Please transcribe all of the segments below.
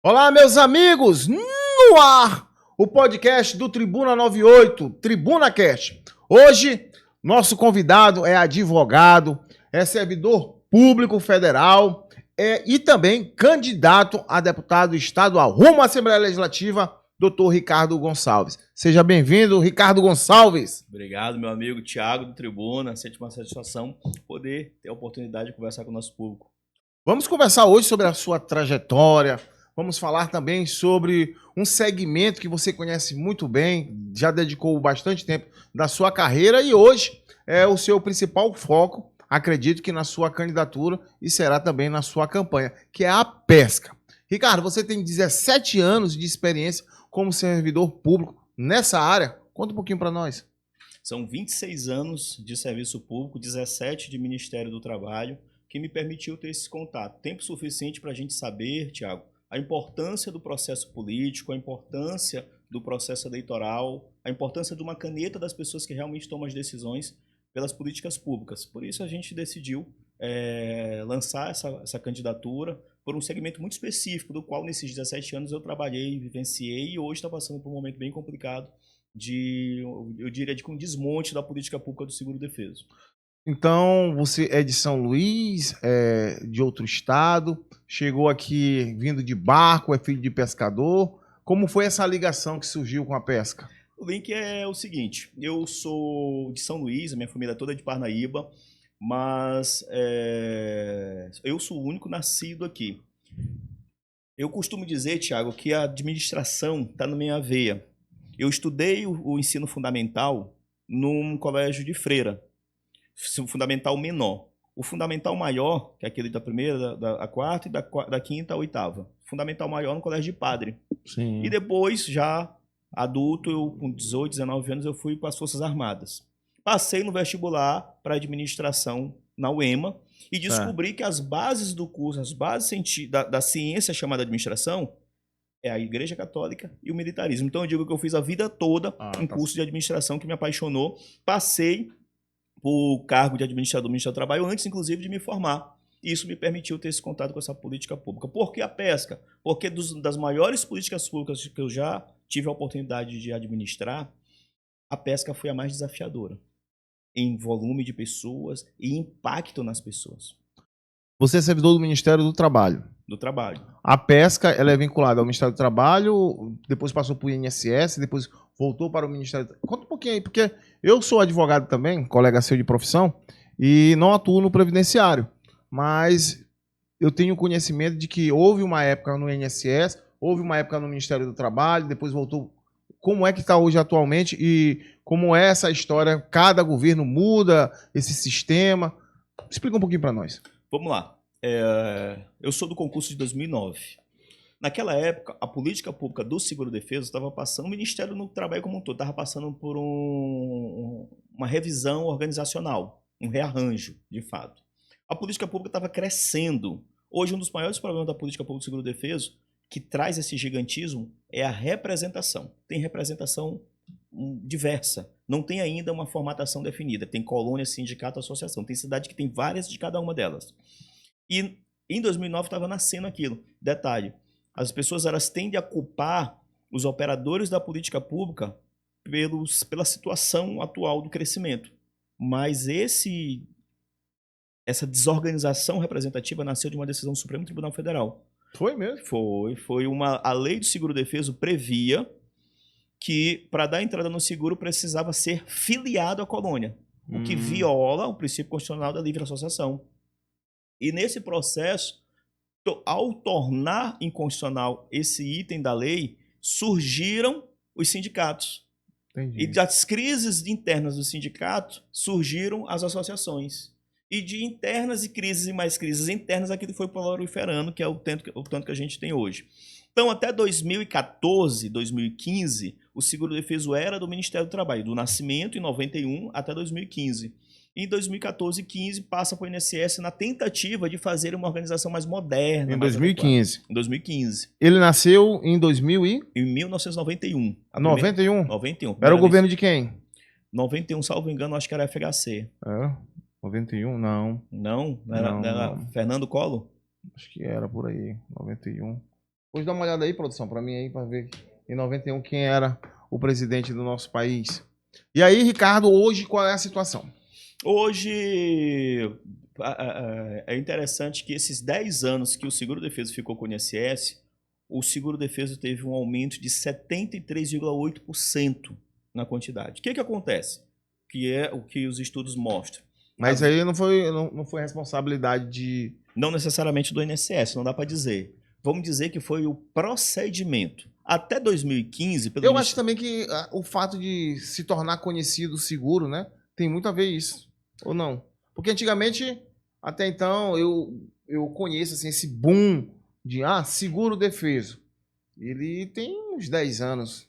Olá, meus amigos, no ar, o podcast do Tribuna 98, Tribuna Cast. Hoje, nosso convidado é advogado, é servidor público federal e também candidato a deputado estadual rumo à Assembleia Legislativa, Dr. Ricardo Gonçalves. Seja bem-vindo, Ricardo Gonçalves. Obrigado, meu amigo Thiago do Tribuna. Sente uma satisfação poder ter a oportunidade de conversar com o nosso público. Vamos conversar hoje sobre a sua trajetória. Vamos falar também sobre um segmento que você conhece muito bem, já dedicou bastante tempo da sua carreira e hoje é o seu principal foco, acredito que na sua candidatura e será também na sua campanha, que é a pesca. Ricardo, você tem 17 anos de experiência como servidor público nessa área. Conta um pouquinho para nós. São 26 anos de serviço público, 17 de Ministério do Trabalho, que me permitiu ter esse contato. Tempo suficiente para a gente saber, Thiago, a importância do processo político, a importância do processo eleitoral, a importância de uma caneta das pessoas que realmente tomam as decisões pelas políticas públicas. Por isso a gente decidiu lançar essa candidatura por um segmento muito específico, do qual nesses 17 anos eu trabalhei, vivenciei e hoje está passando por um momento bem complicado eu diria, de um desmonte da política pública do seguro-defeso. Então, você é de São Luís, é de outro estado, chegou aqui vindo de barco, é filho de pescador. Como foi essa ligação que surgiu com a pesca? O link é o seguinte, eu sou de São Luís, a minha família é toda de Parnaíba, mas eu sou o único nascido aqui. Eu costumo dizer, Thiago, que a administração está na minha veia. Eu estudei o ensino fundamental num colégio de freira, fundamental menor. O fundamental maior, que é aquele da primeira, da quarta e da quinta à oitava. Fundamental maior no colégio de padre. Sim. E depois, já adulto, eu com 18, 19 anos, eu fui para as Forças Armadas. Passei no vestibular para administração na UEMA e descobri que as bases do curso, as bases da ciência chamada administração, é a Igreja Católica e o militarismo. Então eu digo que eu fiz a vida toda um curso de administração que me apaixonou. Passei o cargo de administrador do Ministério do Trabalho, antes, inclusive, de me formar. Isso me permitiu ter esse contato com essa política pública. Por que a pesca? Porque das maiores políticas públicas que eu já tive a oportunidade de administrar, a pesca foi a mais desafiadora, em volume de pessoas e impacto nas pessoas. Você é servidor do Ministério do Trabalho. Do Trabalho. A pesca, ela é vinculada ao Ministério do Trabalho, depois passou para o INSS, depois voltou para o Ministério... Conta um pouquinho aí, porque eu sou advogado também, colega seu de profissão, e não atuo no previdenciário, mas eu tenho conhecimento de que houve uma época no INSS, houve uma época no Ministério do Trabalho, depois voltou. Como é que está hoje atualmente e como é essa história? Cada governo muda esse sistema. Explica um pouquinho para nós. Vamos lá. Eu sou do concurso de 2009. Naquela época, a política pública do seguro-defeso estava passando, o Ministério do Trabalho como um todo, estava passando por uma revisão organizacional, um rearranjo, de fato. A política pública estava crescendo. Hoje, um dos maiores problemas da política pública do seguro-defeso, que traz esse gigantismo, é a representação. Tem representação diversa. Não tem ainda uma formatação definida. Tem colônia, sindicato, associação. Tem cidade que tem várias de cada uma delas. E em 2009 estava nascendo aquilo. Detalhe, as pessoas elas tendem a culpar os operadores da política pública pela situação atual do crescimento. Mas essa desorganização representativa nasceu de uma decisão do Supremo Tribunal Federal. Foi mesmo? Foi a lei do seguro-defeso previa que para dar entrada no seguro precisava ser filiado à colônia, o que viola o princípio constitucional da livre associação. E nesse processo, ao tornar inconstitucional esse item da lei, surgiram os sindicatos. Entendi. E das crises internas do sindicato, surgiram as associações. E de internas e crises e mais crises internas, aquilo foi proliferando, que é o tanto que a gente tem hoje. Então, até 2014, 2015, o seguro-defeso era do Ministério do Trabalho, do nascimento, em 91, até 2015. Em 2014 e 15 passa para o INSS na tentativa de fazer uma organização mais moderna. Em 2015. Em 2015. Ele nasceu em 2000 e... Em 1991. 91? 91. Era o governo de quem? 91, salvo engano, acho que era FHC. 91? Não. Não? Não era Fernando Collor? Acho que era por aí, 91. Depois dá uma olhada aí, produção, para mim aí, para ver em 91 quem era o presidente do nosso país. E aí, Ricardo, hoje qual é a situação? Hoje é interessante que esses 10 anos que o seguro-defeso ficou com o INSS, o seguro-defeso teve um aumento de 73,8% na quantidade. O que acontece? Que é o que os estudos mostram. Mas aí não foi responsabilidade de... Não necessariamente do INSS, não dá para dizer. Vamos dizer que foi o procedimento. Até 2015... Eu acho também que o fato de se tornar conhecido o seguro, né? Tem muito a ver isso. Ou não? Porque antigamente, até então, eu conheço assim, esse boom de seguro-defeso. Ele tem uns 10 anos.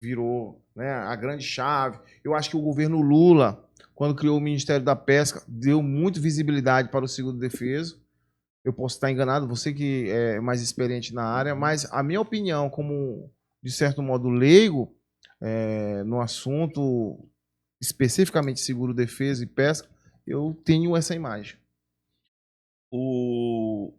Virou, né, a grande chave. Eu acho que o governo Lula, quando criou o Ministério da Pesca, deu muito visibilidade para o seguro-defeso. Eu posso estar enganado, você que é mais experiente na área, mas a minha opinião, como, de certo modo, leigo no assunto, especificamente seguro-defesa e pesca, eu tenho essa imagem. O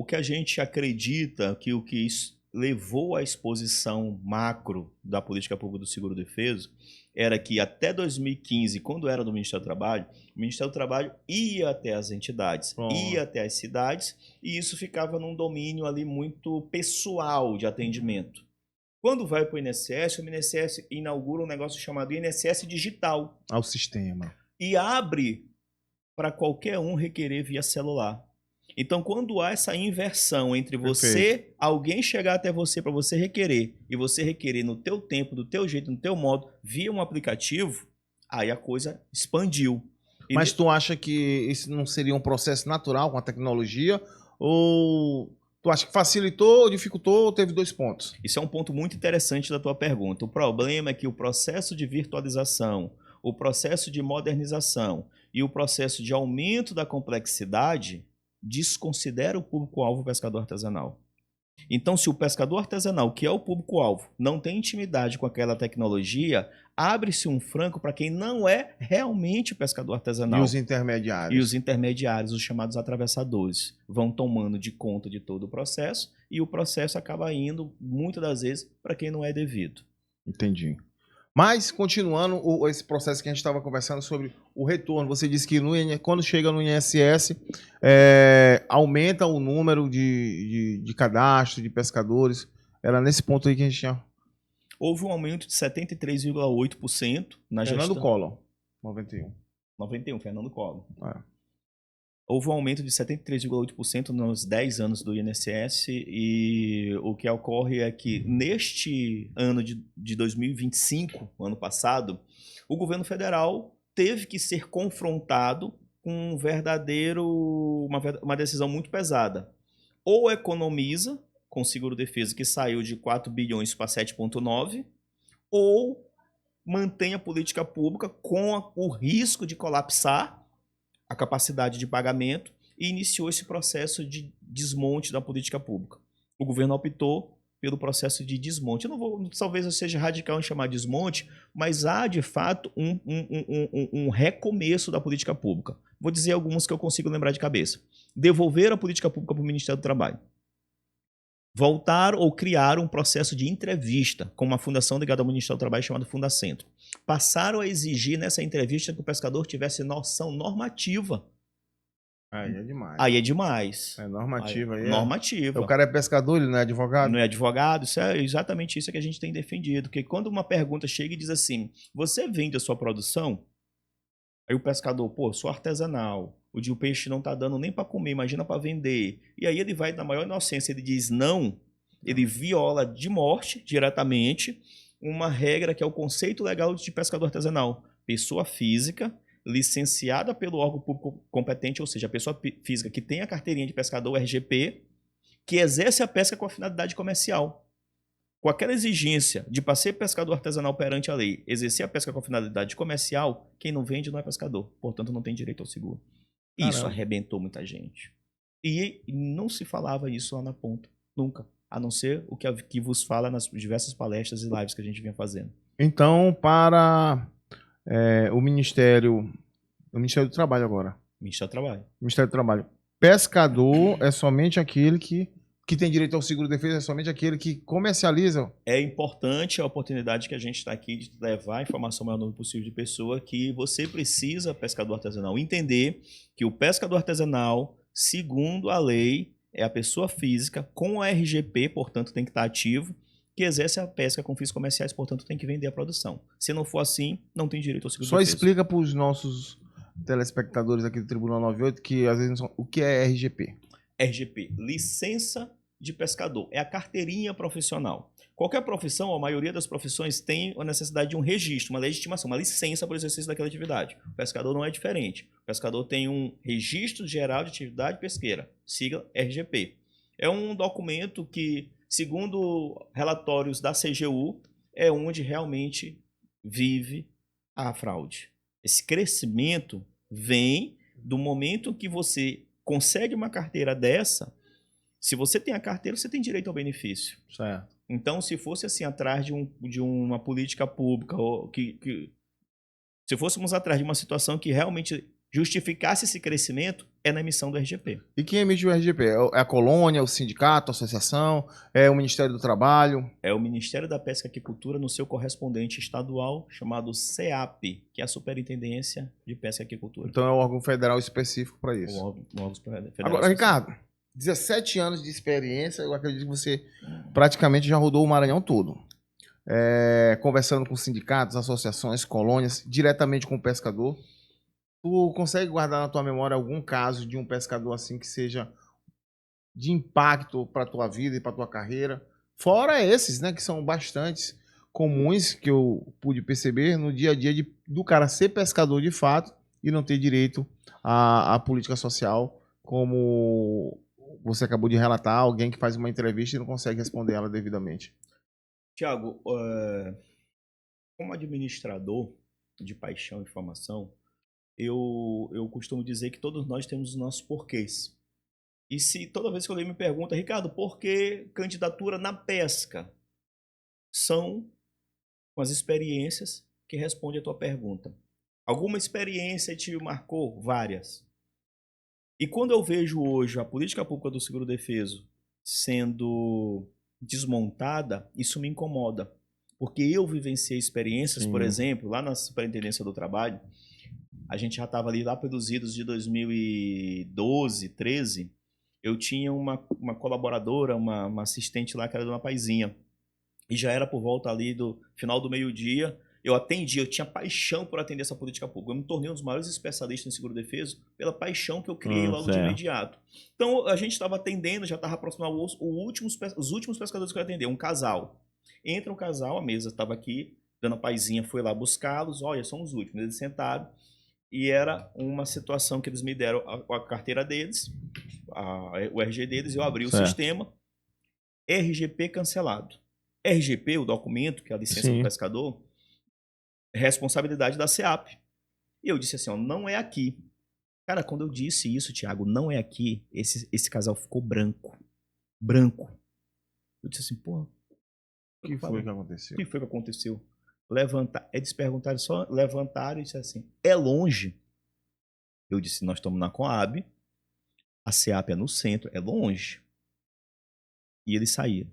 que a gente acredita que o que levou à exposição macro da política pública do seguro-defeso era que até 2015, quando era do Ministério do Trabalho, o Ministério do Trabalho ia até as entidades, ia até as cidades, e isso ficava num domínio ali muito pessoal de atendimento. Quando vai para o INSS inaugura um negócio chamado INSS Digital. Ao sistema. E abre para qualquer um requerer via celular. Então, quando há essa inversão entre você, alguém chegar até você para você requerer, e você requerer no teu tempo, do teu jeito, no teu modo, via um aplicativo, aí a coisa expandiu. Mas tu acha que isso não seria um processo natural com a tecnologia? Ou tu acha que facilitou, dificultou ou teve 2 pontos? Isso é um ponto muito interessante da tua pergunta. O problema é que o processo de virtualização, o processo de modernização e o processo de aumento da complexidade desconsidera o público-alvo pescador artesanal. Então, se o pescador artesanal, que é o público-alvo, não tem intimidade com aquela tecnologia, abre-se um franco para quem não é realmente pescador artesanal. E os intermediários. E os intermediários, os chamados atravessadores, vão tomando de conta de todo o processo e o processo acaba indo, muitas das vezes, para quem não é devido. Entendi. Mas, continuando esse processo que a gente estava conversando sobre o retorno, você disse que quando chega no INSS, aumenta o número de cadastro, de pescadores. Era nesse ponto aí que a gente tinha... Houve um aumento de 73,8% na gestão... Fernando Collor, 91. 91, Fernando Collor. Houve um aumento de 73,8% nos 10 anos do INSS e o que ocorre é que neste ano de 2025, ano passado, o governo federal teve que ser confrontado com uma decisão muito pesada. Ou economiza com seguro-defesa que saiu de 4 bilhões para 7,9, ou mantém a política pública com o risco de colapsar a capacidade de pagamento e iniciou esse processo de desmonte da política pública. O governo optou pelo processo de desmonte. Talvez eu seja radical em chamar de desmonte, mas há, de fato, um recomeço da política pública. Vou dizer alguns que eu consigo lembrar de cabeça. Devolver a política pública para o Ministério do Trabalho. Voltar ou criar um processo de entrevista com uma fundação ligada ao Ministério do Trabalho chamada Fundacentro. Passaram a exigir nessa entrevista que o pescador tivesse noção normativa. Aí é demais. Aí é demais. É normativa. Aí normativa. O cara é pescador, ele não é advogado? Não é advogado, isso é exatamente isso que a gente tem defendido. Porque quando uma pergunta chega e diz assim, você vende a sua produção? Aí o pescador, sou artesanal. O peixe não está dando nem para comer, imagina para vender. E aí ele vai, na maior inocência, ele diz não, ele viola de morte, diretamente, uma regra que é o conceito legal de pescador artesanal. Pessoa física, licenciada pelo órgão público competente, ou seja, a pessoa física que tem a carteirinha de pescador, RGP, que exerce a pesca com a finalidade comercial. Com aquela exigência de para ser pescador artesanal perante a lei, exercer a pesca com a finalidade comercial, quem não vende não é pescador, portanto não tem direito ao seguro. Isso Caramba. Arrebentou muita gente. E não se falava isso lá na ponta, nunca. A não ser o que vos fala nas diversas palestras e lives que a gente vinha fazendo. Então, para o Ministério do Trabalho agora. Ministério do Trabalho. Ministério do Trabalho. Pescador é somente aquele que que tem direito ao seguro-defesa é somente aquele que comercializa. É importante a oportunidade que a gente está aqui de levar a informação ao maior número possível de pessoa que você precisa, pescador artesanal, entender que o pescador artesanal, segundo a lei, é a pessoa física com a RGP, portanto tem que estar ativo, que exerce a pesca com fins comerciais, portanto tem que vender a produção. Se não for assim, não tem direito ao Só seguro-defesa. explica para os nossos telespectadores aqui do Tribunal 98 que às vezes não são, o que é RGP. RGP, licença de pescador, é a carteirinha profissional. Qualquer profissão, a maioria das profissões tem a necessidade de um registro, uma legitimação, uma licença para o exercício daquela atividade. O pescador não é diferente. O pescador tem um registro geral de atividade pesqueira, sigla RGP. É um documento que, segundo relatórios da CGU, é onde realmente vive a fraude. Esse crescimento vem do momento que você consegue uma carteira dessa. Se você tem a carteira, você tem direito ao benefício. Certo. Então, se fosse assim atrás de uma política pública, ou se fôssemos atrás de uma situação que realmente justificasse esse crescimento, é na emissão do RGP. E quem emite o RGP? É a colônia, o sindicato, a associação, é o Ministério do Trabalho? É o Ministério da Pesca e Aquicultura no seu correspondente estadual, chamado CEAP, que é a Superintendência de Pesca e Aquicultura. Então é um órgão federal específico para isso. O órgão federal Agora, Ricardo, 17 anos de experiência, eu acredito que você praticamente já rodou o Maranhão todo. Conversando com sindicatos, associações, colônias, diretamente com o pescador. Tu consegue guardar na tua memória algum caso de um pescador assim que seja de impacto para tua vida e para tua carreira? Fora esses, né, que são bastante comuns, que eu pude perceber no dia a dia do cara ser pescador de fato e não ter direito à política social, como você acabou de relatar, alguém que faz uma entrevista e não consegue responder ela devidamente. Tiago, como administrador de paixão e formação, eu costumo dizer que todos nós temos os nossos porquês. E se toda vez que alguém me pergunta, Ricardo, por que candidatura na pesca? São as experiências que respondem a tua pergunta. Alguma experiência te marcou? Várias. E quando eu vejo hoje a política pública do seguro-defeso sendo desmontada, isso me incomoda. Porque eu vivenciei experiências, por exemplo, lá na Superintendência do Trabalho, a gente já estava ali lá pelos idos de 2012, 13, eu tinha uma colaboradora, uma assistente lá, que era a Dona Paizinha. E já era por volta ali do final do meio-dia, eu tinha paixão por atender essa política pública. Eu me tornei um dos maiores especialistas em seguro-defeso pela paixão que eu criei logo de imediato. Então, a gente estava atendendo, já estava aproximando os últimos pescadores que eu atendi, um casal. Entra um casal, a mesa estava aqui, Dona Paizinha foi lá buscá-los, olha, são os últimos. Eles sentaram e era uma situação que eles me deram a carteira deles, o RG deles, eu abri o sistema, RGP cancelado. RGP, o documento, que é a licença do pescador, responsabilidade da CEAP. E eu disse assim, ó, não é aqui. Cara, quando eu disse isso, Thiago, não é aqui, esse casal ficou branco. Branco. Eu disse assim, porra. O que foi que aconteceu? O que foi que aconteceu? Eles perguntaram, só levantaram e disseram assim, é longe? Eu disse, nós estamos na Coab, a CEAP é no centro, é longe. E eles saíram.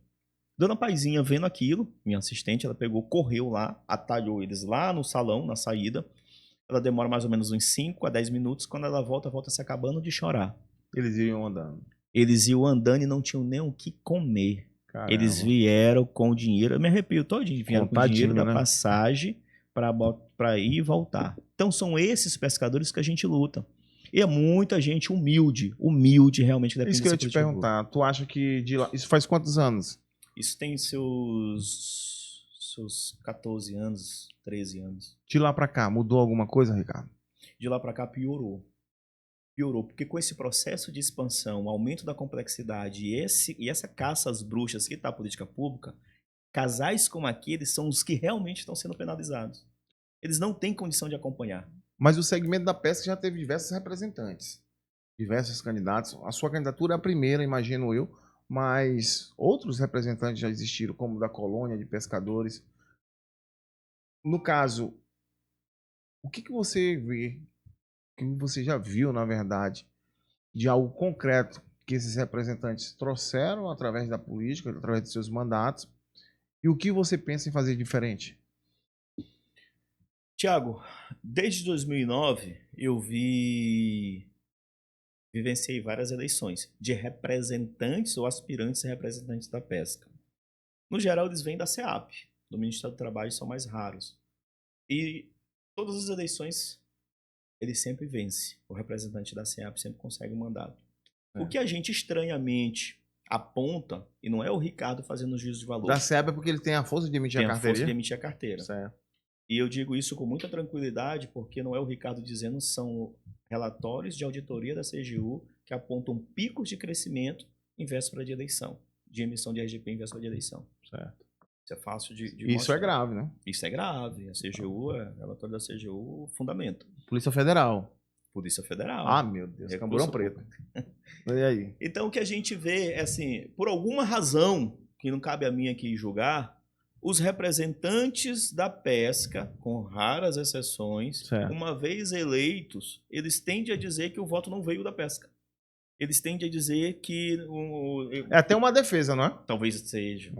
Dona Paizinha, vendo aquilo, minha assistente, ela pegou, correu lá, atalhou eles lá no salão, na saída. Ela demora mais ou menos uns 5 a 10 minutos. Quando ela volta se acabando de chorar. Eles iam andando. Eles iam andando e não tinham nem o que comer. Caramba. Eles vieram com o dinheiro, eu me arrepio todinho, vieram com o dinheiro da passagem para ir e voltar. Então são esses pescadores que a gente luta. E é muita gente humilde realmente. Isso que eu ia te perguntar. Tu acha que isso faz quantos anos? Isso tem seus 14 anos, 13 anos. De lá pra cá, mudou alguma coisa, Ricardo? De lá pra cá piorou. Piorou, porque com esse processo de expansão, o aumento da complexidade e essa caça às bruxas que está a política pública, casais como aqueles são os que realmente estão sendo penalizados. Eles não têm condição de acompanhar. Mas o segmento da pesca já teve diversos representantes, diversos candidatos. A sua candidatura é a primeira, imagino eu, mas outros representantes já existiram, como da colônia de pescadores. No caso, o que você vê, o que você já viu, na verdade, de algo concreto que esses representantes trouxeram através da política, através de seus mandatos, e o que você pensa em fazer diferente? Tiago, desde 2009 eu vivenciei várias eleições de representantes ou aspirantes a representantes da pesca. No geral, eles vêm da SEAP, do Ministério do Trabalho, são mais raros. E todas as eleições, ele sempre vence. O representante da SEAP sempre consegue o mandato. O que a gente estranhamente aponta, e não é o Ricardo fazendo juízo de valor. Da SEAP é porque ele tem a força de emitir a carteira. Tem a força de emitir a carteira. Certo. E eu digo isso com muita tranquilidade, porque não é o Ricardo dizendo, são relatórios de auditoria da CGU que apontam picos de crescimento em véspera de eleição, de emissão de RGP em véspera de eleição. Certo. Isso é fácil de Isso mostrar. é grave, né? Isso é grave. A CGU, relatório da CGU, fundamento. Polícia Federal. Polícia Federal. Ah, meu Deus, Camburão Preto. E aí? Então, o que a gente vê é assim, por alguma razão, que não cabe a mim aqui julgar, os representantes da pesca, com raras exceções, certo, uma vez eleitos, eles tendem a dizer que o voto não veio da pesca. Eles tendem a dizer que... É até uma defesa, não é? Talvez seja.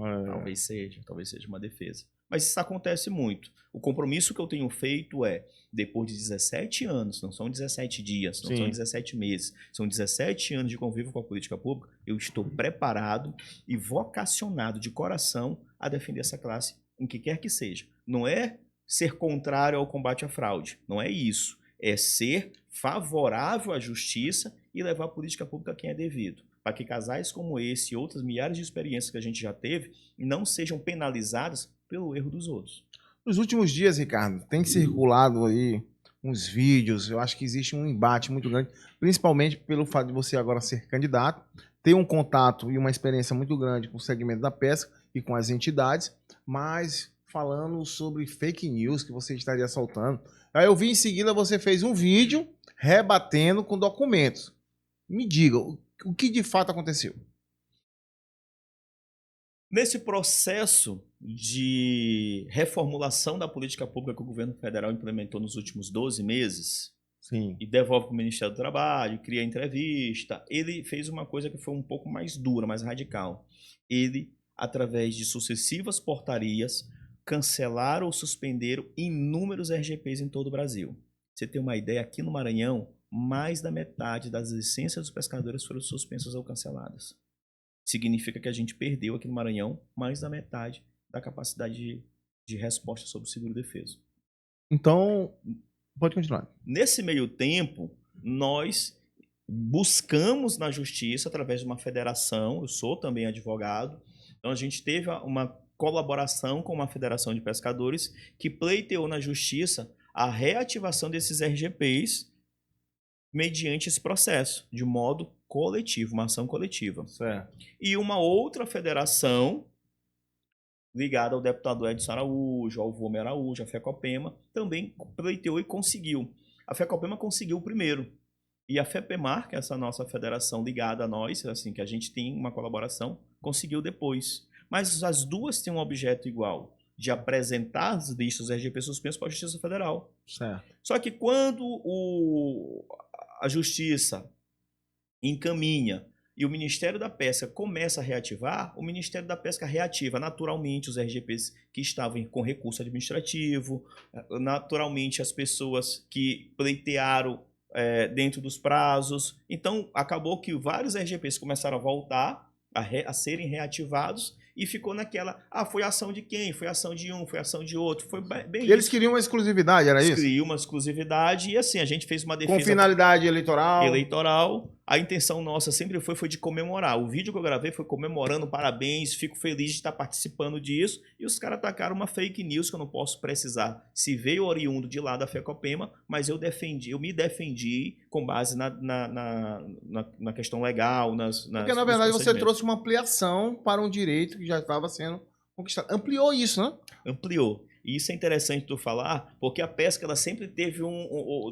Talvez seja uma defesa. Mas isso acontece muito. O compromisso que eu tenho feito é, depois de 17 anos, não são 17 dias, não são 17 meses, são 17 anos de convívio com a política pública, eu estou preparado e vocacionado de coração a defender essa classe em que quer que seja. Não é ser contrário ao combate à fraude, não é isso. É ser favorável à justiça e levar a política pública a quem é devido. Para que casais como esse e outras milhares de experiências que a gente já teve não sejam penalizadas pelo erro dos outros. Nos últimos dias, Ricardo, tem circulado aí uns vídeos, eu acho que existe um embate muito grande, principalmente pelo fato de você agora ser candidato, ter um contato e uma experiência muito grande com o segmento da pesca e com as entidades, mas falando sobre fake news que você estaria soltando. Aí eu vi em seguida, você fez um vídeo rebatendo com documentos. Me diga, o que de fato aconteceu? Nesse processo de reformulação da política pública que o governo federal implementou nos últimos 12 meses, sim, e devolve para o Ministério do Trabalho, cria entrevista, ele fez uma coisa que foi um pouco mais dura, mais radical. Ele, através de sucessivas portarias, cancelaram ou suspenderam inúmeros RGPs em todo o Brasil. Você tem uma ideia, aqui no Maranhão, mais da metade das licenças dos pescadores foram suspensas ou canceladas. Significa que a gente perdeu aqui no Maranhão mais da metade da capacidade de resposta sobre o seguro-defeso. Então, pode continuar. Nesse meio tempo, nós buscamos na justiça, através de uma federação, eu sou também advogado, então a gente teve uma colaboração com uma federação de pescadores que pleiteou na justiça a reativação desses RGPs mediante esse processo, de modo coletivo, uma ação coletiva. Certo. E uma outra federação, ligada ao deputado Edson Araújo, ao Vômer Araújo, a FECOPEMA, também pleiteou e conseguiu. A FECOPEMA conseguiu o primeiro. E a FEPEMAR, que é essa nossa federação ligada a nós, assim, que a gente tem uma colaboração, conseguiu depois. Mas as duas têm um objeto igual, de apresentar as listas RGP suspensos para a Justiça Federal. Certo. Só que quando a Justiça encaminha e o Ministério da Pesca começa a reativar, o Ministério da Pesca reativa naturalmente os RGPs que estavam com recurso administrativo, naturalmente as pessoas que pleitearam dentro dos prazos. Então, acabou que vários RGPs começaram a voltar a serem reativados e ficou naquela, foi ação de quem? Foi ação de um, foi ação de outro. Foi bem e eles queriam uma exclusividade, era isso? Eles queriam uma exclusividade e assim, a gente fez uma defesa... Com finalidade eleitoral. A intenção nossa sempre foi de comemorar. O vídeo que eu gravei foi comemorando, parabéns, fico feliz de estar participando disso. E os caras atacaram uma fake news que eu não posso precisar se veio oriundo de lá da FECOPEMA, mas eu me defendi com base na questão legal, porque, na verdade, você trouxe uma ampliação para um direito que já estava sendo conquistado. Ampliou isso, né? Ampliou. E isso é interessante tu falar, porque a pesca ela sempre teve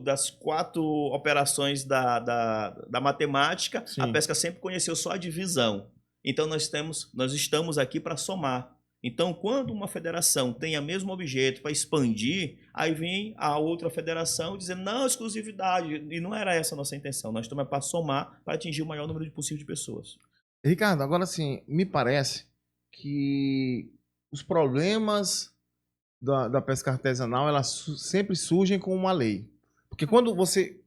das 4 operações da matemática, sim, a pesca sempre conheceu só a divisão. Então nós estamos aqui para somar. Então, quando uma federação tem o mesmo objeto para expandir, aí vem a outra federação dizendo, não, exclusividade. E não era essa a nossa intenção. Nós estamos para somar, para atingir o maior número possível de pessoas. Ricardo, agora sim, me parece que os problemas da pesca artesanal, elas sempre surgem com uma lei. Porque quando você...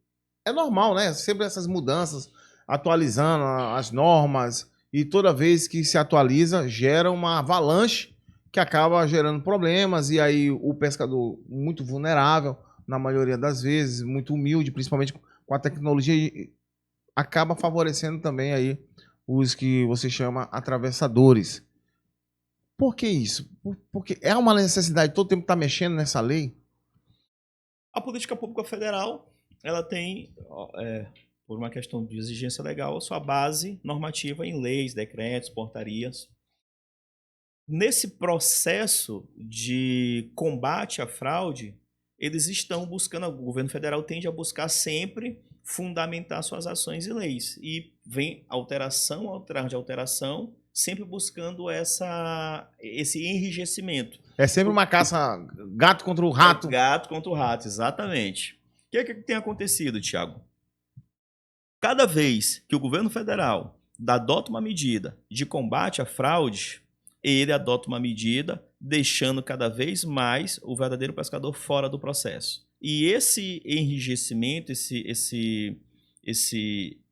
É normal, né? Sempre essas mudanças, atualizando as normas, e toda vez que se atualiza, gera uma avalanche que acaba gerando problemas, e aí o pescador muito vulnerável, na maioria das vezes, muito humilde, principalmente com a tecnologia, acaba favorecendo também aí os que você chama atravessadores. Por que isso? Porque é uma necessidade todo tempo estar mexendo nessa lei? A política pública federal, ela tem, por uma questão de exigência legal, a sua base normativa em leis, decretos, portarias. Nesse processo de combate à fraude, eles estão buscando, o governo federal tende a buscar sempre fundamentar suas ações e leis. E vem alteração atrás de alteração, sempre buscando esse enrijecimento. É sempre uma caça gato contra o rato. Gato contra o rato, exatamente. O que é que tem acontecido, Thiago? Cada vez que o governo federal adota uma medida de combate à fraude, ele adota uma medida deixando cada vez mais o verdadeiro pescador fora do processo. E esse enrijecimento,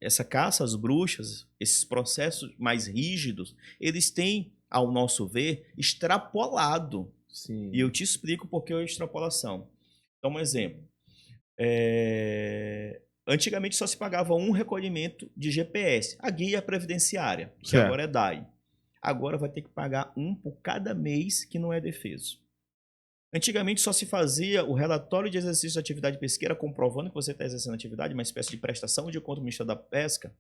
essa caça às bruxas, esses processos mais rígidos, eles têm, ao nosso ver, extrapolado. Sim. E eu te explico por que a extrapolação. Então, um exemplo. Antigamente só se pagava um recolhimento de GPS, a guia previdenciária, que certo. agora é DAI. Agora vai ter que pagar um por cada mês que não é defeso. Antigamente só se fazia o relatório de exercício de atividade pesqueira comprovando que você está exercendo atividade, uma espécie de prestação de conta do Ministério da Pesca,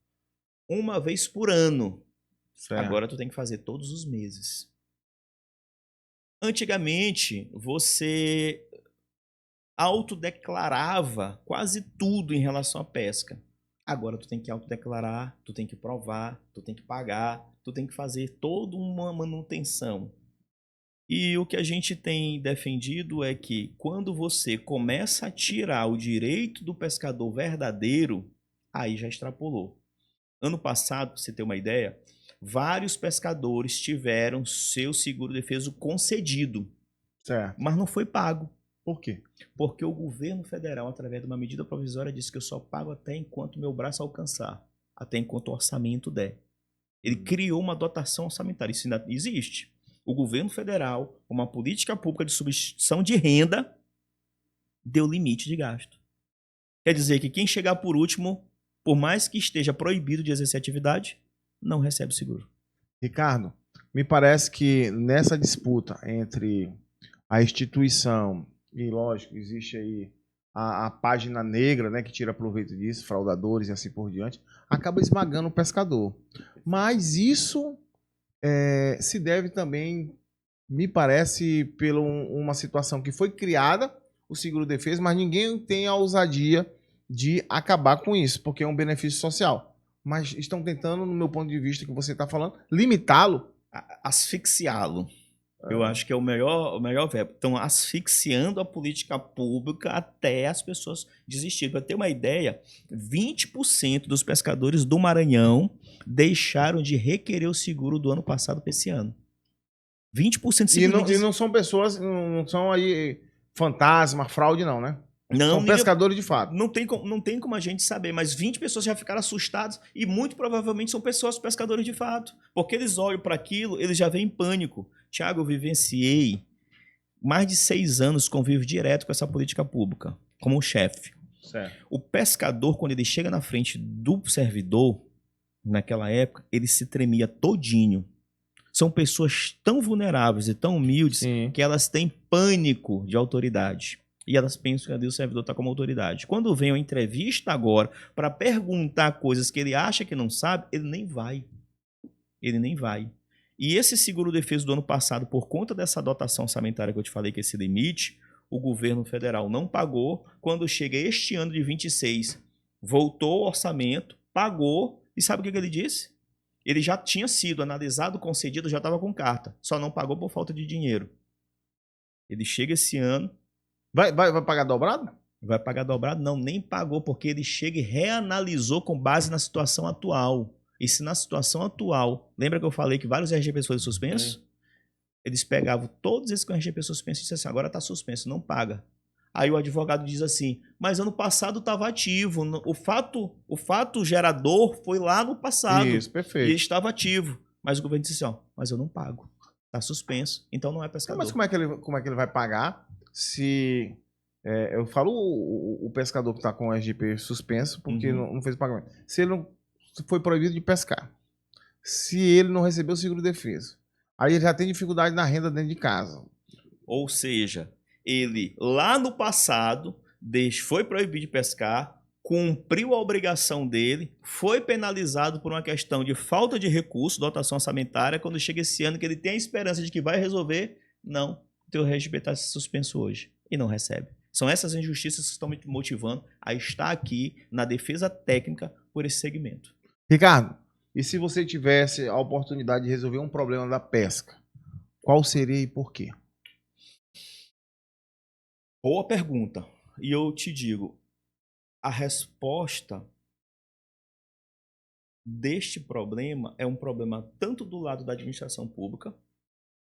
uma vez por ano. Certo. Agora tu tem que fazer todos os meses. Antigamente você autodeclarava quase tudo em relação à pesca. Agora tu tem que autodeclarar, tu tem que provar, tu tem que pagar, tu tem que fazer toda uma manutenção. E o que a gente tem defendido é que quando você começa a tirar o direito do pescador verdadeiro, aí já extrapolou. Ano passado, para você ter uma ideia, vários pescadores tiveram seu seguro-defeso concedido, certo. mas não foi pago. Por quê? Porque o governo federal, através de uma medida provisória, disse que eu só pago até enquanto meu braço alcançar, até enquanto o orçamento der. Ele criou uma dotação orçamentária, isso ainda existe. O governo federal, uma política pública de substituição de renda, deu limite de gasto. Quer dizer que quem chegar por último, por mais que esteja proibido de exercer atividade, não recebe o seguro. Ricardo, me parece que nessa disputa entre a instituição e, lógico, existe aí a página negra, né, que tira proveito disso, fraudadores e assim por diante, acaba esmagando o pescador. Mas isso se deve também, me parece, por uma situação que foi criada, o seguro-defesa, mas ninguém tem a ousadia de acabar com isso, porque é um benefício social. Mas estão tentando, no meu ponto de vista que você está falando, limitá-lo. Asfixiá-lo. Eu acho que é o melhor verbo. Estão asfixiando a política pública até as pessoas desistirem. Para ter uma ideia, 20% dos pescadores do Maranhão deixaram de requerer o seguro do ano passado para esse ano. 20% E não são pessoas, não são aí fantasma, fraude não, né? Não, são pescadores de fato. Não tem como a gente saber, mas 20 pessoas já ficaram assustadas e muito provavelmente são pessoas pescadores de fato. Porque eles olham para aquilo, eles já vêm em pânico. Tiago, eu vivenciei mais de 6 anos, convivo direto com essa política pública, como chefe. O pescador, quando ele chega na frente do servidor, naquela época, ele se tremia todinho. São pessoas tão vulneráveis e tão humildes que elas têm pânico de autoridade. E elas pensam que ali o servidor está como autoridade. Quando vem uma entrevista agora para perguntar coisas que ele acha que não sabe, ele nem vai. Ele nem vai. E esse seguro-defeso do ano passado, por conta dessa dotação orçamentária que eu te falei, que é esse limite, o governo federal não pagou. Quando chega este ano de 26, voltou o orçamento, pagou. E sabe o que ele disse? Ele já tinha sido analisado, concedido, já estava com carta. Só não pagou por falta de dinheiro. Ele chega esse ano. Vai pagar dobrado? Vai pagar dobrado? Não, nem pagou, porque ele chega e reanalisou com base na situação atual. E se na situação atual, lembra que eu falei que vários RGPs foram suspensos? Eles pegavam todos esses com RGP suspenso e disseram assim, agora está suspenso, não paga. Aí o advogado diz assim, mas ano passado estava ativo, o fato gerador foi lá no passado. Isso, perfeito. E estava ativo. Mas o governo disse assim, ó, mas eu não pago. Está suspenso, então não é pescador. Mas como é que ele vai pagar se... eu falo o pescador que está com o RGP suspenso porque não fez o pagamento. Se ele não foi proibido de pescar, se ele não recebeu o seguro-defeso, aí ele já tem dificuldade na renda dentro de casa. Ou seja, ele lá no passado foi proibido de pescar, cumpriu a obrigação dele, foi penalizado por uma questão de falta de recurso, dotação orçamentária, quando chega esse ano que ele tem a esperança de que vai resolver, não, o teu RGP está suspenso hoje e não recebe. São essas injustiças que estão me motivando a estar aqui na defesa técnica por esse segmento. Ricardo, e se você tivesse a oportunidade de resolver um problema da pesca, qual seria e por quê? Boa pergunta. E eu te digo, a resposta deste problema é um problema tanto do lado da administração pública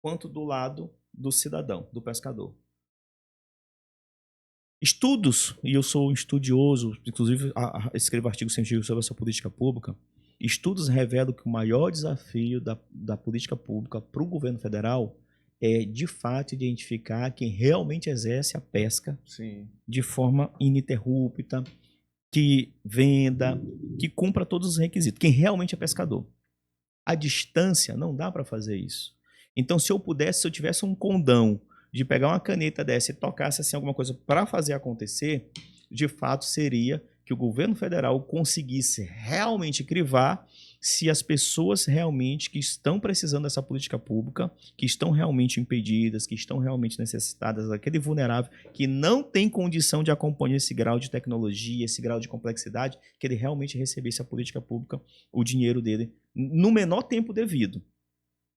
quanto do lado do cidadão, do pescador. Estudos, e eu sou um estudioso, inclusive escrevo artigos científicos sobre essa política pública, estudos revelam que o maior desafio da política pública para o governo federal é, de fato, identificar quem realmente exerce a pesca de forma ininterrupta, que venda, que cumpra todos os requisitos, quem realmente é pescador. À distância, não dá para fazer isso. Então, se eu tivesse um condão de pegar uma caneta dessa e tocasse assim alguma coisa para fazer acontecer, de fato seria que o governo federal conseguisse realmente crivar se as pessoas realmente que estão precisando dessa política pública, que estão realmente impedidas, que estão realmente necessitadas, aquele vulnerável, que não tem condição de acompanhar esse grau de tecnologia, esse grau de complexidade, que ele realmente recebesse a política pública, o dinheiro dele, no menor tempo devido.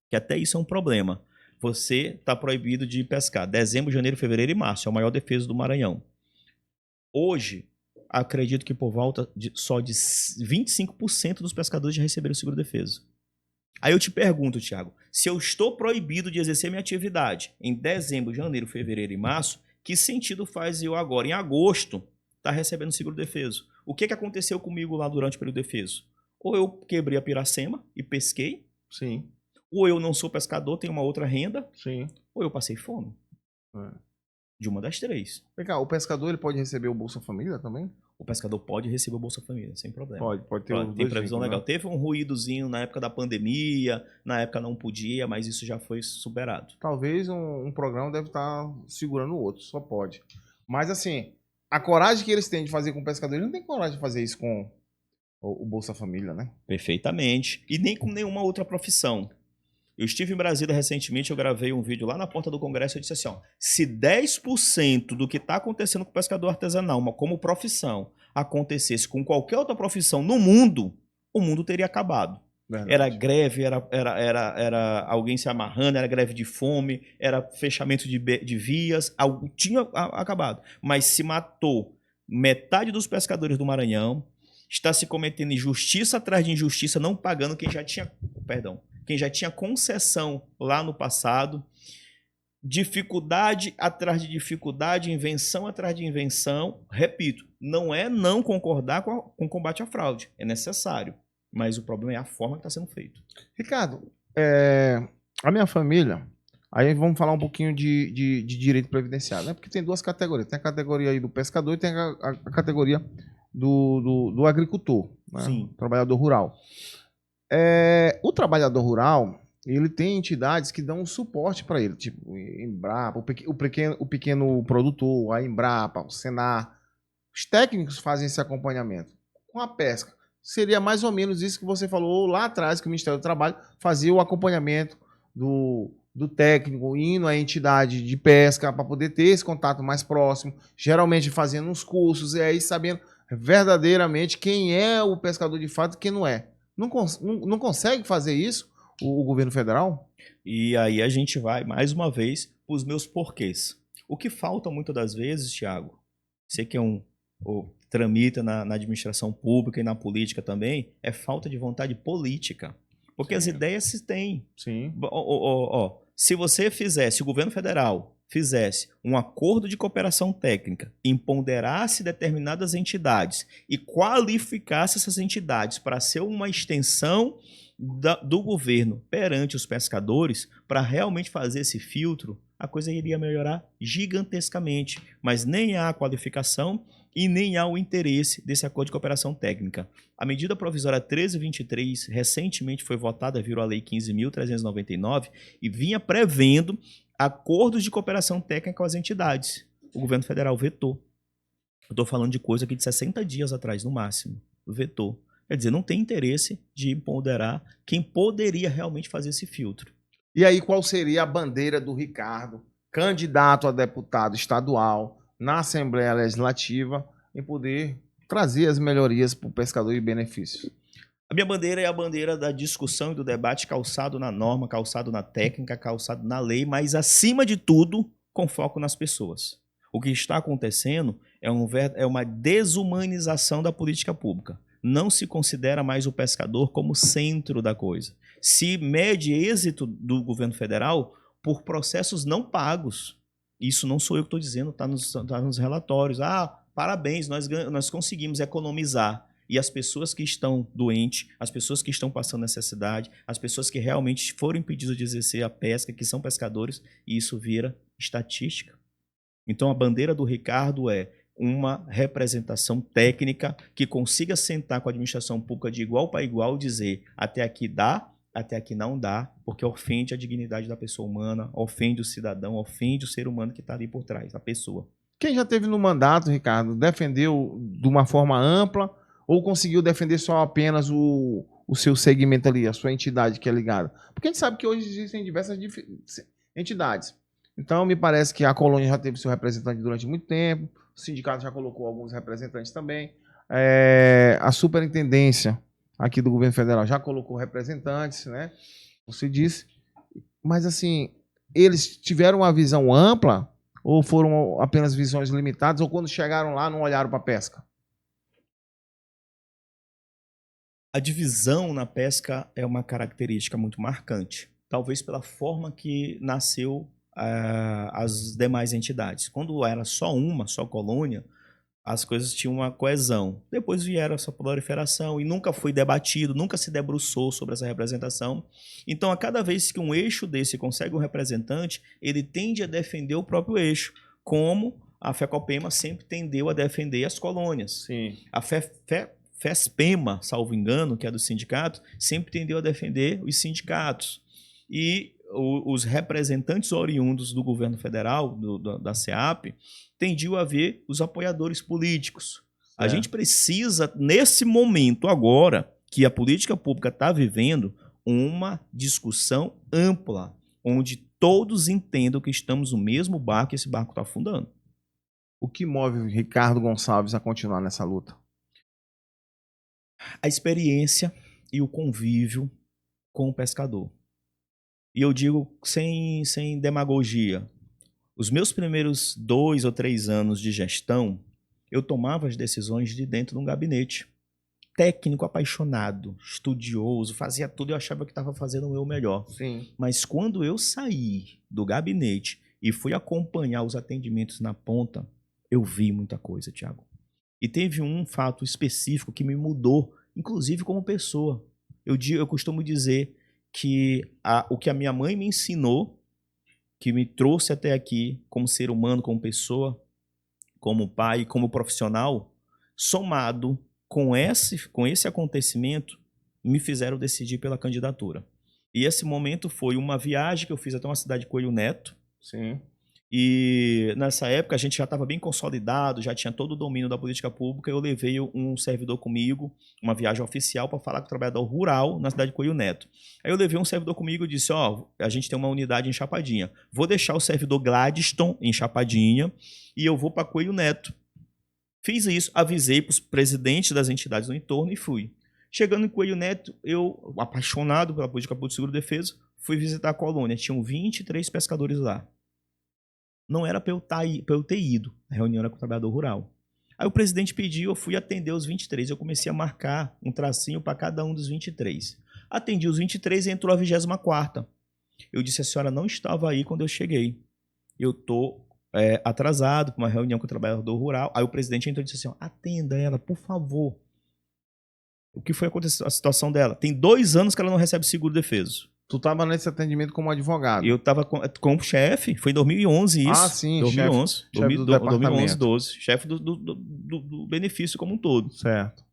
Que até isso é um problema. Você está proibido de pescar dezembro, janeiro, fevereiro e março, é o maior defeso do Maranhão. Hoje, acredito que por volta só de 25% dos pescadores já receberam o seguro-defeso. Aí eu te pergunto, Thiago, se eu estou proibido de exercer minha atividade em dezembro, janeiro, fevereiro e março, que sentido faz eu agora, em agosto, estar recebendo seguro-defeso? O que aconteceu comigo lá durante o período defeso? Ou eu quebrei a piracema e pesquei, Sim. Ou eu não sou pescador, tenho uma outra renda, Sim. Ou eu passei fome. De uma das três. Vem cá, o pescador ele pode receber o Bolsa Família também? O pescador pode receber o Bolsa Família, sem problema. Pode ter Tem previsão legal. Né? Teve um ruídozinho na época da pandemia, na época não podia, mas isso já foi superado. Talvez um programa deve estar segurando o outro, só pode. Mas assim, a coragem que eles têm de fazer com o pescador, eles não tem coragem de fazer isso com o Bolsa Família, né? Perfeitamente. E nem com nenhuma outra profissão. Eu estive em Brasília recentemente, eu gravei um vídeo lá na porta do Congresso, eu disse assim, ó, se 10% do que está acontecendo com o pescador artesanal, como profissão, acontecesse com qualquer outra profissão no mundo, o mundo teria acabado. Verdade. Era greve, era alguém se amarrando, era greve de fome, era fechamento de vias, algo tinha acabado. Mas se matou metade dos pescadores do Maranhão, está se cometendo injustiça atrás de injustiça, não pagando quem já tinha concessão lá no passado, dificuldade atrás de dificuldade, invenção atrás de invenção. Repito, não é não concordar com o combate à fraude, é necessário, mas o problema é a forma que está sendo feito. Ricardo, a minha família, aí vamos falar um pouquinho de direito previdenciário, né? Porque tem duas categorias, tem a categoria aí do pescador e tem a categoria do agricultor, né? Sim. Trabalhador rural. O trabalhador rural, ele tem entidades que dão suporte para ele, tipo o Embrapa, o pequeno produtor, a Embrapa, o Senar. Os técnicos fazem esse acompanhamento. Com a pesca, seria mais ou menos isso que você falou lá atrás, que o Ministério do Trabalho fazia o acompanhamento do técnico, indo à entidade de pesca para poder ter esse contato mais próximo, geralmente fazendo uns cursos e aí sabendo verdadeiramente quem é o pescador de fato e quem não é. Não consegue fazer isso o governo federal? E aí a gente vai, mais uma vez, para os meus porquês. O que falta muitas das vezes, Thiago, você que é tramita na administração pública e na política também, é falta de vontade política. Porque as ideias se têm. Sim. Se o governo federal fizesse um acordo de cooperação técnica, empoderasse determinadas entidades e qualificasse essas entidades para ser uma extensão do governo perante os pescadores, para realmente fazer esse filtro, a coisa iria melhorar gigantescamente. Mas nem há a qualificação e nem há o interesse desse acordo de cooperação técnica. A medida provisória 1323 recentemente foi votada, virou a lei 15.399 e vinha prevendo acordos de cooperação técnica com as entidades. O governo federal vetou. Eu estou falando de coisa aqui de 60 dias atrás, no máximo. Vetou. Quer dizer, não tem interesse de empoderar quem poderia realmente fazer esse filtro. E aí, qual seria a bandeira do Ricardo, candidato a deputado estadual na Assembleia Legislativa, em poder trazer as melhorias para o pescador e benefícios? A minha bandeira é a bandeira da discussão e do debate calçado na norma, calçado na técnica, calçado na lei, mas, acima de tudo, com foco nas pessoas. O que está acontecendo é uma desumanização da política pública. Não se considera mais o pescador como centro da coisa. Se mede êxito do governo federal por processos não pagos. Isso não sou eu que estou dizendo, está nos relatórios. Parabéns, nós conseguimos economizar. E as pessoas que estão doentes, as pessoas que estão passando necessidade, as pessoas que realmente foram impedidas de exercer a pesca, que são pescadores, e isso vira estatística. Então a bandeira do Ricardo é uma representação técnica que consiga sentar com a administração pública de igual para igual e dizer até aqui dá, até aqui não dá, porque ofende a dignidade da pessoa humana, ofende o cidadão, ofende o ser humano que está ali por trás, a pessoa. Quem já teve no mandato, Ricardo, defendeu de uma forma ampla ou conseguiu defender só apenas o seu segmento ali, a sua entidade que é ligada? Porque a gente sabe que hoje existem diversas entidades. Então, me parece que a colônia já teve seu representante durante muito tempo, o sindicato já colocou alguns representantes também, a superintendência aqui do governo federal já colocou representantes, né? Você disse. Mas, assim, eles tiveram uma visão ampla ou foram apenas visões limitadas, ou quando chegaram lá não olharam para a pesca? A divisão na pesca é uma característica muito marcante, talvez pela forma que nasceu as demais entidades. Quando era só colônia, as coisas tinham uma coesão. Depois vieram essa proliferação e nunca foi debatido, nunca se debruçou sobre essa representação. Então, a cada vez que um eixo desse consegue um representante, ele tende a defender o próprio eixo, como a FECOPEMA sempre tendeu a defender as colônias. Sim. A FESPEMA, salvo engano, que é do sindicato, sempre tendeu a defender os sindicatos. E os representantes oriundos do governo federal, da SEAP, tendiam a ver os apoiadores políticos. A gente precisa, nesse momento agora, que a política pública está vivendo, uma discussão ampla, onde todos entendam que estamos no mesmo barco e esse barco está afundando. O que move o Ricardo Gonçalves a continuar nessa luta? A experiência e o convívio com o pescador. E eu digo sem demagogia. Os meus primeiros 2 ou 3 anos de gestão, eu tomava as decisões de dentro de um gabinete. Técnico, apaixonado, estudioso, fazia tudo e eu achava que estava fazendo o meu melhor. Sim. Mas quando eu saí do gabinete e fui acompanhar os atendimentos na ponta, eu vi muita coisa, Thiago. E teve um fato específico que me mudou, inclusive como pessoa. Eu costumo dizer que o que a minha mãe me ensinou, que me trouxe até aqui como ser humano, como pessoa, como pai, como profissional, somado com esse acontecimento, me fizeram decidir pela candidatura. E esse momento foi uma viagem que eu fiz até uma cidade de Coelho Neto. Sim. E nessa época a gente já estava bem consolidado, já tinha todo o domínio da política pública. Eu levei um servidor comigo, uma viagem oficial para falar com o trabalhador rural na cidade de Coelho Neto. Aí eu levei um servidor comigo e disse, a gente tem uma unidade em Chapadinha. Vou deixar o servidor Gladstone em Chapadinha e eu vou para Coelho Neto. Fiz isso, avisei para os presidentes das entidades no entorno e fui. Chegando em Coelho Neto, eu, apaixonado pela política pública de seguro-defesa, fui visitar a colônia. Tinham 23 pescadores lá. Não era para eu ter ido. A reunião era com o trabalhador rural. Aí o presidente pediu, eu fui atender os 23. Eu comecei a marcar um tracinho para cada um dos 23. Atendi os 23 e entrou a 24ª. Eu disse, a senhora não estava aí quando eu cheguei. Eu estou atrasado para uma reunião com o trabalhador rural. Aí o presidente entrou e disse assim, atenda ela, por favor. O que foi a situação dela? Tem 2 anos que ela não recebe seguro-defeso. Tu tava nesse atendimento como advogado. Eu estava com o chefe, foi em 2011 isso. Ah, sim, 2011. chefe do departamento. 2011, 12. Chefe do benefício como um todo. Certo.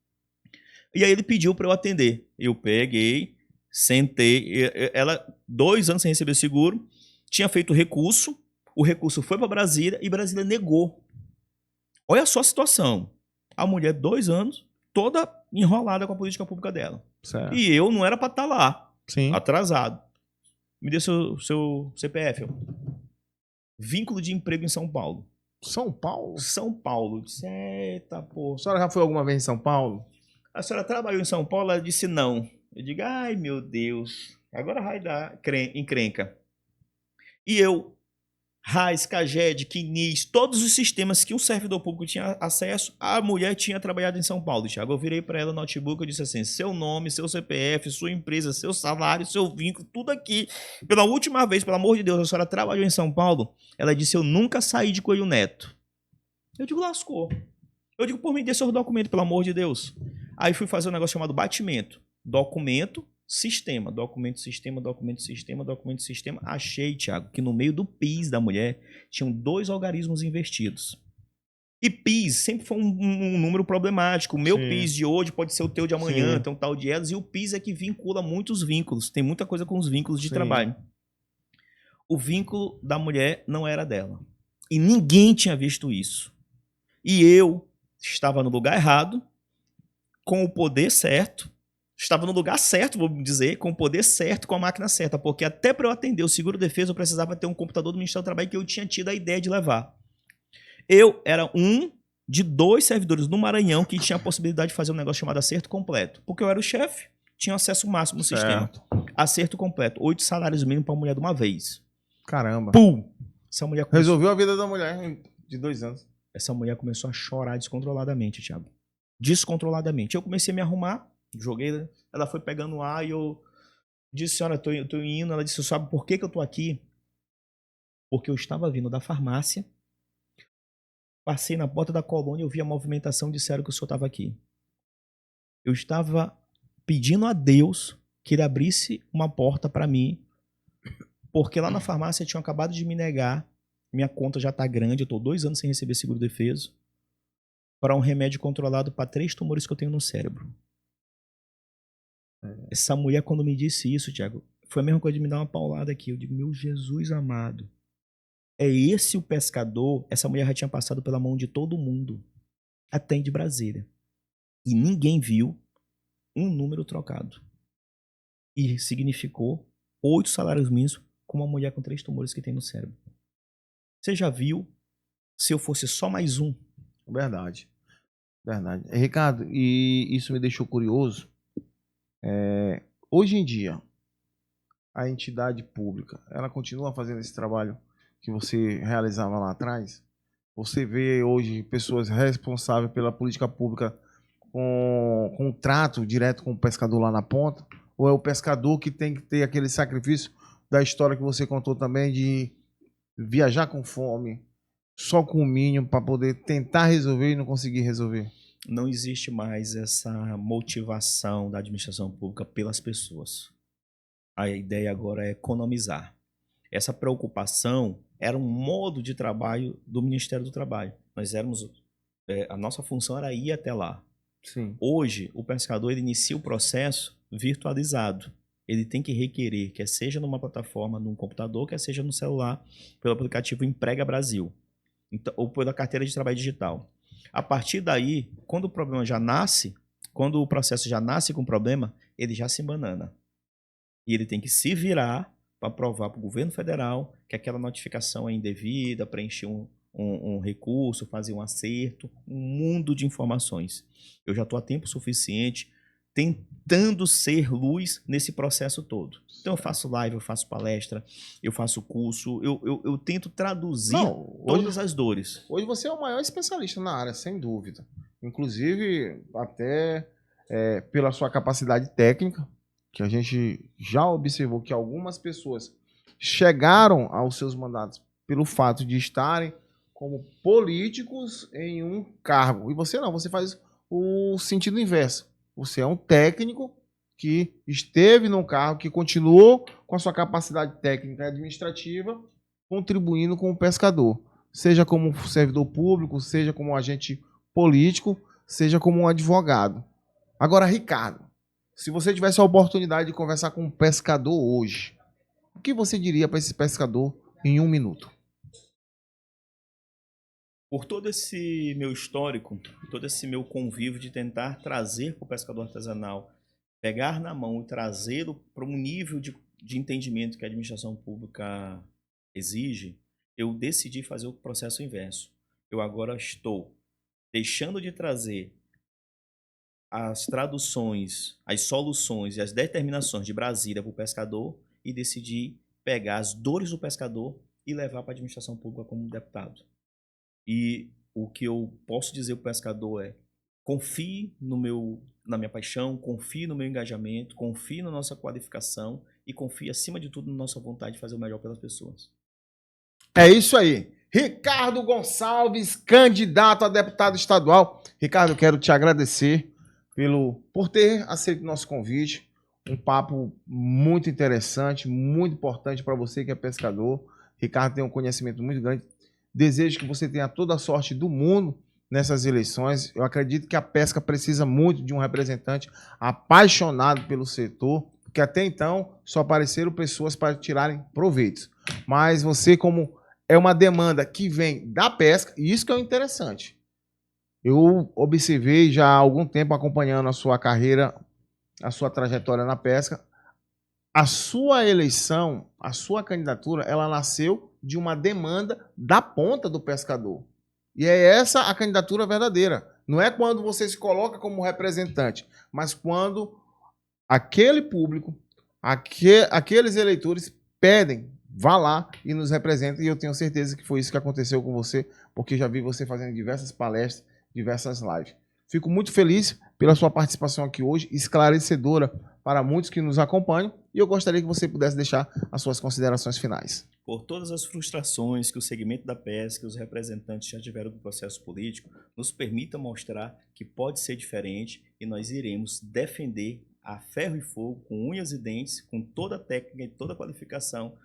E aí ele pediu para eu atender. Eu peguei, sentei. Ela, 2 anos sem receber seguro, tinha feito recurso. O recurso foi para Brasília e Brasília negou. Olha só a situação. A mulher, 2 anos, toda enrolada com a política pública dela. Certo. E eu não era para estar lá. Sim. Atrasado. Me dê seu CPF. Vínculo de emprego em São Paulo. São Paulo? São Paulo. Eita, pô. A senhora já foi alguma vez em São Paulo? A senhora trabalhou em São Paulo? Ela disse não. Eu digo, ai meu Deus. Agora vai dar encrenca. E eu, RAIS, CAGED, CNIS, todos os sistemas que um servidor público tinha acesso, a mulher tinha trabalhado em São Paulo, Thiago. Eu virei para ela no notebook e disse assim, seu nome, seu CPF, sua empresa, seu salário, seu vínculo, tudo aqui. Pela última vez, pelo amor de Deus, a senhora trabalhou em São Paulo? Ela disse, eu nunca saí de Coelho Neto. Eu digo, lascou. Eu digo, por mim, dê seus documentos, pelo amor de Deus. Aí fui fazer um negócio chamado batimento. Documento, sistema, documento, sistema, documento, sistema, documento, sistema. Achei, Thiago, que no meio do PIS da mulher tinham 2 algarismos invertidos. E PIS sempre foi um número problemático. O meu Sim. PIS de hoje pode ser o teu de amanhã, Sim. tem um tal de elas. E o PIS é que vincula muitos vínculos. Tem muita coisa com os vínculos de Sim. trabalho. O vínculo da mulher não era dela. E ninguém tinha visto isso. E eu estava no lugar errado, com o poder certo, estava no lugar certo, vou dizer, com o poder certo, com a máquina certa, porque até para eu atender o seguro-defesa eu precisava ter um computador do Ministério do Trabalho que eu tinha tido a ideia de levar. Eu era um de 2 servidores no Maranhão que tinha a possibilidade de fazer um negócio chamado acerto completo, porque eu era o chefe, tinha acesso máximo no sistema. Acerto completo, 8 salários mínimos para a mulher de uma vez. Caramba. Pum! Essa mulher começou... Resolveu a vida da mulher de 2 anos. Essa mulher começou a chorar descontroladamente, Thiago. Descontroladamente. Eu comecei a me arrumar, joguei, ela foi pegando ar e eu disse, senhora, eu tô indo. Ela disse, sabe por que eu tô aqui? Porque eu estava vindo da farmácia, passei na porta da colônia, eu vi a movimentação e disseram que o senhor estava aqui. Eu estava pedindo a Deus que ele abrisse uma porta para mim, porque lá na farmácia tinham acabado de me negar, minha conta já tá grande, eu tô 2 anos sem receber seguro-defeso, para um remédio controlado para 3 tumores que eu tenho no cérebro. Essa mulher, quando me disse isso, Thiago, foi a mesma coisa de me dar uma paulada aqui. Eu digo, meu Jesus amado, é esse o pescador? Essa mulher já tinha passado pela mão de todo mundo, até de Brasília. E ninguém viu um número trocado. E significou 8 salários mínimos com uma mulher com 3 tumores que tem no cérebro. Você já viu se eu fosse só mais um? Verdade. Verdade. Ricardo, e isso me deixou curioso. Hoje em dia, a entidade pública, ela continua fazendo esse trabalho que você realizava lá atrás? Você vê hoje pessoas responsáveis pela política pública com um trato direto com o pescador lá na ponta? Ou é o pescador que tem que ter aquele sacrifício da história que você contou também de viajar com fome, só com o mínimo para poder tentar resolver e não conseguir resolver? Não existe mais essa motivação da administração pública pelas pessoas. A ideia agora é economizar. Essa preocupação era um modo de trabalho do Ministério do Trabalho. A nossa função era ir até lá. Sim. Hoje, o pescador ele inicia o processo virtualizado. Ele tem que requerer, quer seja numa plataforma, num computador, quer seja no celular, pelo aplicativo Emprega Brasil, então, ou pela carteira de trabalho digital. A partir daí, quando o problema já nasce, quando o processo já nasce com problema, ele já se embanana. E ele tem que se virar para provar para o governo federal que aquela notificação é indevida, preencher um recurso, fazer um acerto, um mundo de informações. Eu já estou há tempo suficiente tentando ser luz nesse processo todo. Então eu faço live, eu faço palestra, eu faço curso, eu tento traduzir todas as dores. Hoje você é o maior especialista na área, sem dúvida. Inclusive, até pela sua capacidade técnica, que a gente já observou que algumas pessoas chegaram aos seus mandatos pelo fato de estarem como políticos em um cargo. E você não, você faz o sentido inverso. Você é um técnico que esteve num cargo, que continuou com a sua capacidade técnica e administrativa, contribuindo com o pescador. Seja como servidor público, seja como agente político, seja como um advogado. Agora, Ricardo, se você tivesse a oportunidade de conversar com um pescador hoje, o que você diria para esse pescador em 1 minuto? Por todo esse meu histórico, todo esse meu convívio de tentar trazer para o pescador artesanal, pegar na mão e trazê-lo para um nível de entendimento que a administração pública exige, eu decidi fazer o processo inverso. Eu agora estou deixando de trazer as traduções, as soluções e as determinações de Brasília para o pescador e decidi pegar as dores do pescador e levar para a administração pública como deputado. E o que eu posso dizer para o pescador é: confie na minha paixão, confie no meu engajamento, confie na nossa qualificação e confie, acima de tudo, na nossa vontade de fazer o melhor pelas pessoas. É isso aí. Ricardo Gonçalves, candidato a deputado estadual. Ricardo, eu quero te agradecer por ter aceito o nosso convite. Um papo muito interessante, muito importante para você que é pescador. Ricardo tem um conhecimento muito grande. Desejo que você tenha toda a sorte do mundo nessas eleições. Eu acredito que a pesca precisa muito de um representante apaixonado pelo setor, porque até então só apareceram pessoas para tirarem proveitos. Mas você, como é uma demanda que vem da pesca, e isso que é o interessante. Eu observei já há algum tempo acompanhando a sua carreira, a sua trajetória na pesca. A sua eleição, a sua candidatura, ela nasceu de uma demanda da ponta do pescador. E é essa a candidatura verdadeira. Não é quando você se coloca como representante, mas quando aquele público, aqueles eleitores pedem, vá lá e nos representa. E eu tenho certeza que foi isso que aconteceu com você, porque já vi você fazendo diversas palestras, diversas lives. Fico muito feliz pela sua participação aqui hoje, esclarecedora para muitos que nos acompanham, e eu gostaria que você pudesse deixar as suas considerações finais. Por todas as frustrações que o segmento da pesca e os representantes já tiveram do processo político, nos permita mostrar que pode ser diferente e nós iremos defender a ferro e fogo, com unhas e dentes, com toda a técnica e toda a qualificação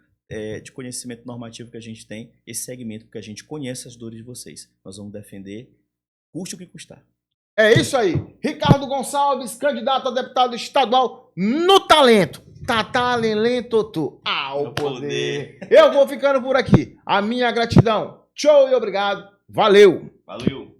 de conhecimento normativo que a gente tem, esse segmento, porque a gente conhece as dores de vocês. Nós vamos defender, custe o que custar. É isso aí. Ricardo Gonçalves, candidato a deputado estadual no talento. Tatalento ao poder. Eu vou ficando por aqui. A minha gratidão. Tchau e obrigado. Valeu. Valeu.